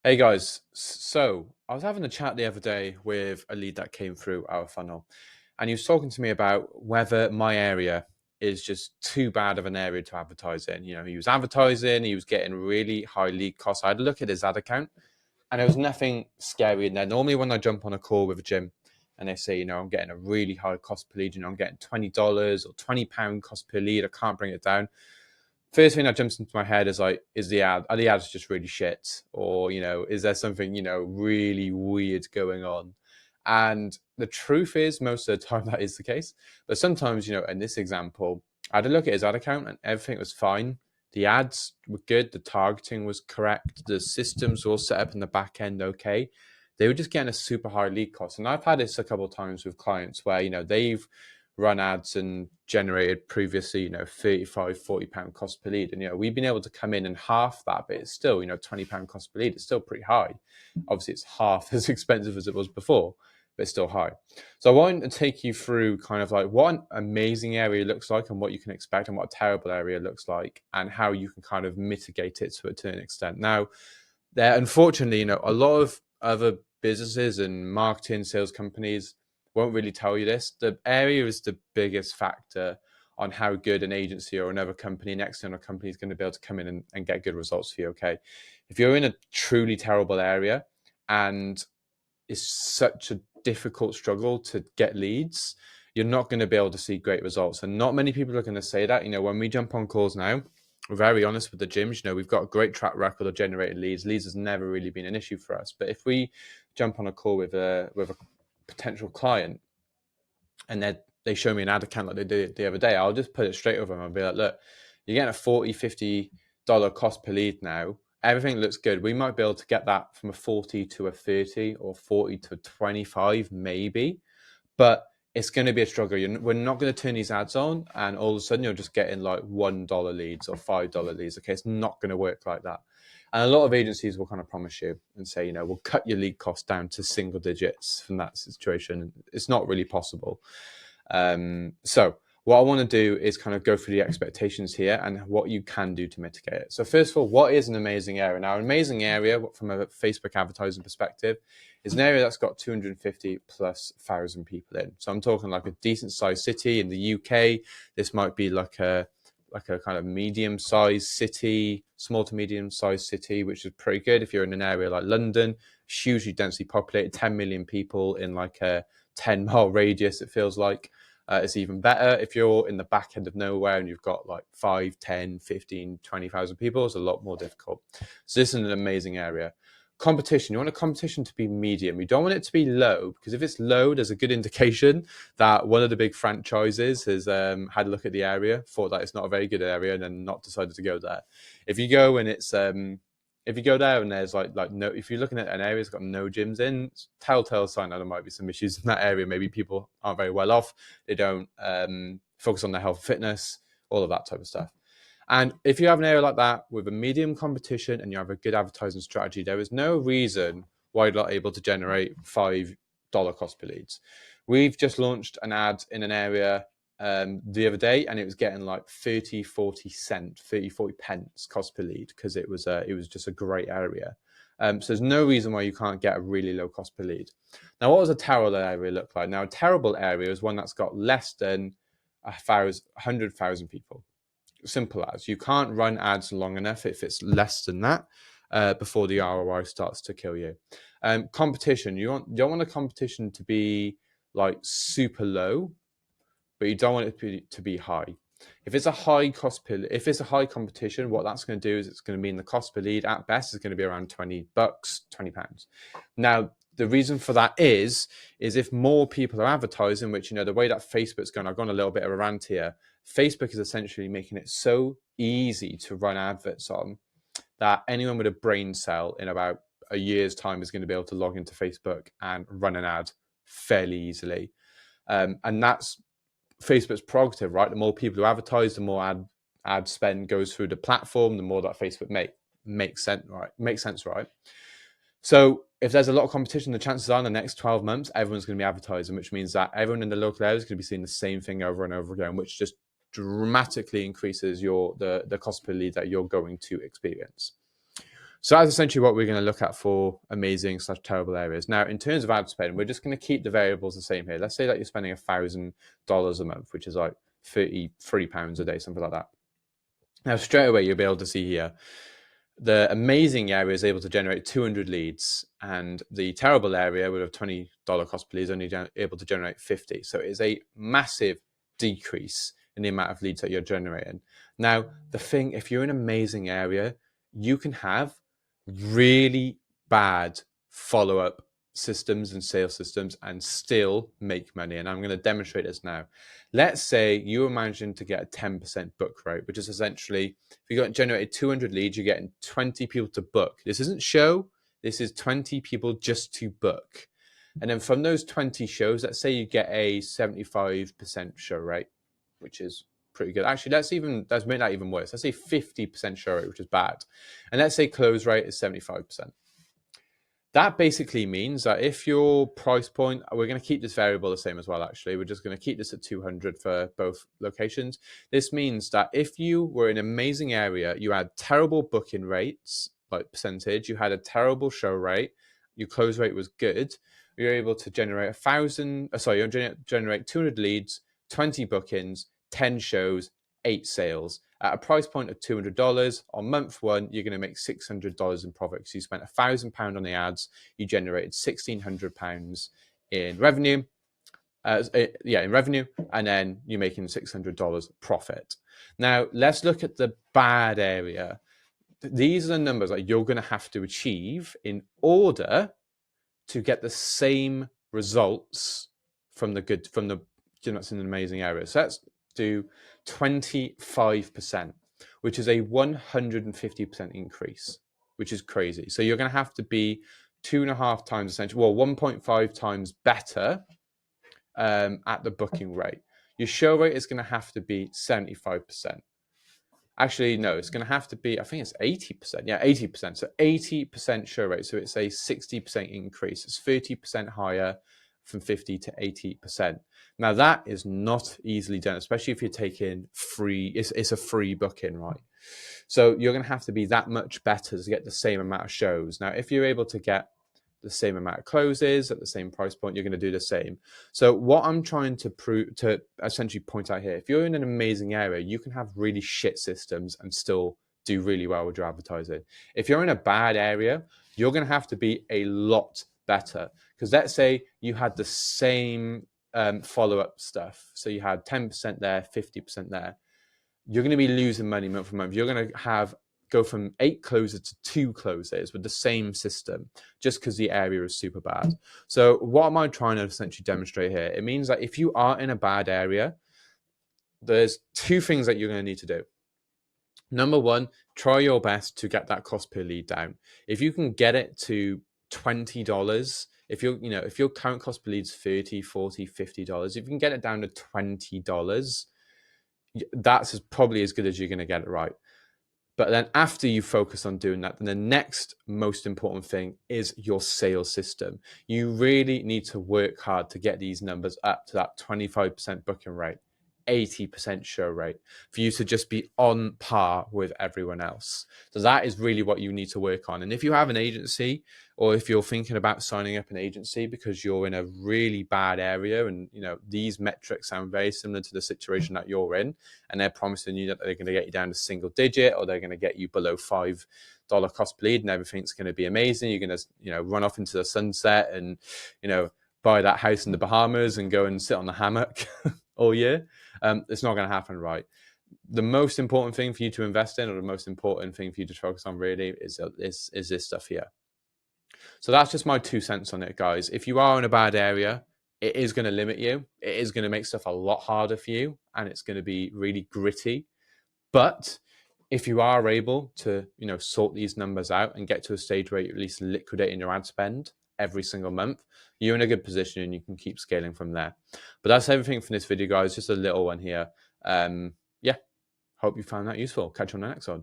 Hey guys, so I was having a chat the other day with a lead that came through our funnel, and he was talking to me about whether my area is just too bad of an area to advertise in. He was advertising, he was getting really high lead costs. I had a look at his ad account, and there was nothing scary in there. Normally, when I jump on a call with a gym and they say, I'm getting a really high cost per lead, I'm getting $20 or £20 cost per lead, I can't bring it down. First thing that jumps into my head is like, are the ads just really shit? Or, is there something, really weird going on? And the truth is, most of the time that is the case. But sometimes, in this example, I had a look at his ad account and everything was fine. The ads were good, the targeting was correct, the systems were all set up in the back end okay. They were just getting a super high lead cost. And I've had this a couple of times with clients where, they've run ads and generated previously, 35, £40 cost per lead. And, we've been able to come in and half that, but it's still, £20 cost per lead. It's still pretty high. Obviously, it's half as expensive as it was before, but it's still high. So I want to take you through kind of like what an amazing area looks like and what you can expect, and what a terrible area looks like, and how you can kind of mitigate it to an extent. Now, there, unfortunately, a lot of other businesses and marketing sales companies won't really tell you this. The area is the biggest factor on how good an agency or another company, an external company, is going to be able to come in and get good results for you. Okay. If you're in a truly terrible area and it's such a difficult struggle to get leads, you're not going to be able to see great results. And not many people are going to say that. When we jump on calls now, we're very honest with the gyms. We've got a great track record of generating leads. Leads has never really been an issue for us. But if we jump on a call with a potential client and they show me an ad account like they did the other day, I'll just put it straight over them. I'll be like, look, you're getting a $40, $50 cost per lead now. Everything looks good. We might be able to get that from a 40 to a 30 or 40 to 25, maybe. But it's going to be a struggle. We're not going to turn these ads on and all of a sudden you're just getting like $1 leads or $5 leads. Okay, it's not going to work like that. And a lot of agencies will kind of promise you and say, we'll cut your lead cost down to single digits from that situation. It's not really possible. So what I want to do is kind of go through the expectations here and what you can do to mitigate it. So first of all, what is an amazing area? Now, an amazing area from a Facebook advertising perspective is an area that's got 250 plus thousand people in. So I'm talking like a decent sized city in the UK. This might be like a kind of medium sized city, small to medium sized city, which is pretty good. If you're in an area like London, hugely densely populated, 10 million people in like a 10-mile radius, it feels like. It's even better if you're in the back end of nowhere and you've got like 5, 10, 15, 20,000 people. It's a lot more difficult. So this is an amazing area. Competition. You want a competition to be medium. You don't want it to be low, because if it's low, there's a good indication that one of the big franchises has had a look at the area, thought that it's not a very good area, and then not decided to go there. If you go and it's if you go there and there's like no, if you're looking at an area that's got no gyms in, it's a telltale sign that there might be some issues in that area. Maybe people aren't very well off. They don't focus on their health and fitness, all of that type of stuff. And if you have an area like that with a medium competition and you have a good advertising strategy, there is no reason why you're not able to generate $5 cost per leads. We've just launched an ad in an area the other day, and it was getting like 30, 40 cent, 30, 40 pence cost per lead, because it was just a great area. So there's no reason why you can't get a really low cost per lead. Now, what does a terrible area look like? Now, a terrible area is one that's got less than 100,000 people. Simple as. You can't run ads long enough if it's less than that before the ROI starts to kill you. Competition. You don't want a competition to be like super low, but you don't want it to be high. If it's a high cost per, if it's a high competition, what that's going to do is it's going to mean the cost per lead at best is going to be around $20, £20. Now, the reason for that is if more people are advertising, which, the way that Facebook's going, I've gone a little bit of a rant here. Facebook is essentially making it so easy to run adverts on that anyone with a brain cell in about a year's time is going to be able to log into Facebook and run an ad fairly easily. And that's Facebook's prerogative, right? The more people who advertise, the more ad spend goes through the platform, the more that Facebook makes sense, right? So if there's a lot of competition, the chances are in the next 12 months, everyone's going to be advertising, which means that everyone in the local area is going to be seeing the same thing over and over again, which just dramatically increases the cost per lead that you're going to experience. So that's essentially what we're going to look at for amazing/terrible areas. Now, in terms of ad spend, we're just going to keep the variables the same here. Let's say that you're spending $1,000 a month, which is like £33 a day, something like that. Now, straight away, you'll be able to see here, the amazing area is able to generate 200 leads, and the terrible area with a $20 cost per lead is only able to generate 50. So it is a massive decrease in the amount of leads that you're generating. Now, the thing, if you're in an amazing area, you can have really bad follow-up systems and sales systems and still make money. And I'm going to demonstrate this now. Let's say you were managing to get a 10% book rate, which is essentially, if you got generated 200 leads, you're getting 20 people to book. This isn't show, this is 20 people just to book. And then from those 20 shows, let's say you get a 75% show rate, which is pretty good. Actually, let's make that even worse. Let's say 50% show rate, which is bad. And let's say close rate is 75%. That basically means that if your price point, we're going to keep this variable the same as well, actually. We're just going to keep this at 200 for both locations. This means that if you were in an amazing area, you had terrible booking rates, like percentage, you had a terrible show rate, your close rate was good, you're able to generate generate 200 leads, 20 bookings, 10 shows, 8 sales. At a price point of $200, on month one, you're going to make $600 in profit. So you spent £1,000 on the ads, you generated £1,600 in revenue. In revenue, and then you're making $600 profit. Now, let's look at the bad area. These are the numbers that you're going to have to achieve in order to get the same results from the that's in an amazing area. So let's do 25%, which is a 150% increase, which is crazy. So you're going to have to be 2.5 times, essentially, 1.5 times better at the booking rate. Your show rate is going to have to be 75%. Actually, no, it's going to have to be, I think it's 80%. Yeah, 80%. So 80% show rate. So it's a 60% increase. It's 30% higher from 50 to 80%. Now, that is not easily done, especially if you're taking free, it's a free booking, right? So you're going to have to be that much better to get the same amount of shows. Now, if you're able to get the same amount of closes at the same price point, you're going to do the same. So what I'm trying to essentially point out here, if you're in an amazing area, you can have really shit systems and still do really well with your advertising. If you're in a bad area, you're going to have to be a lot better. Because let's say you had the same follow-up stuff. So you had 10% there, 50% there. You're going to be losing money month for month. You're going to go from 8 closes to 2 closes with the same system, just because the area is super bad. So what am I trying to essentially demonstrate here? It means that if you are in a bad area, there's 2 things that you're going to need to do. Number 1, try your best to get that cost per lead down. If you can get it to $20, if your current cost per lead is $30, $40, $50, if you can get it down to $20, that's probably as good as you're going to get it right. But then after you focus on doing that, then the next most important thing is your sales system. You really need to work hard to get these numbers up to that 25% booking rate, 80% show rate, for you to just be on par with everyone else. So that is really what you need to work on. And if you have an agency, or if you're thinking about signing up an agency because you're in a really bad area, and these metrics sound very similar to the situation that you're in, and they're promising you that they're going to get you down to single digit, or they're going to get you below $5 cost per lead, and everything's going to be amazing. You're going to run off into the sunset and buy that house in the Bahamas and go and sit on the hammock all year. It's not going to happen, right? The most important thing for you to invest in, or the most important thing for you to focus on, really, is this stuff here. So that's just my 2 cents on it, guys. If you are in a bad area, it is going to limit you. It is going to make stuff a lot harder for you, and it's going to be really gritty. But if you are able to, sort these numbers out and get to a stage where you're at least liquidating your ad spend every single month, you're in a good position and you can keep scaling from there. But that's everything from this video, guys. Just a little one here. Hope you found that useful. Catch you on the next one.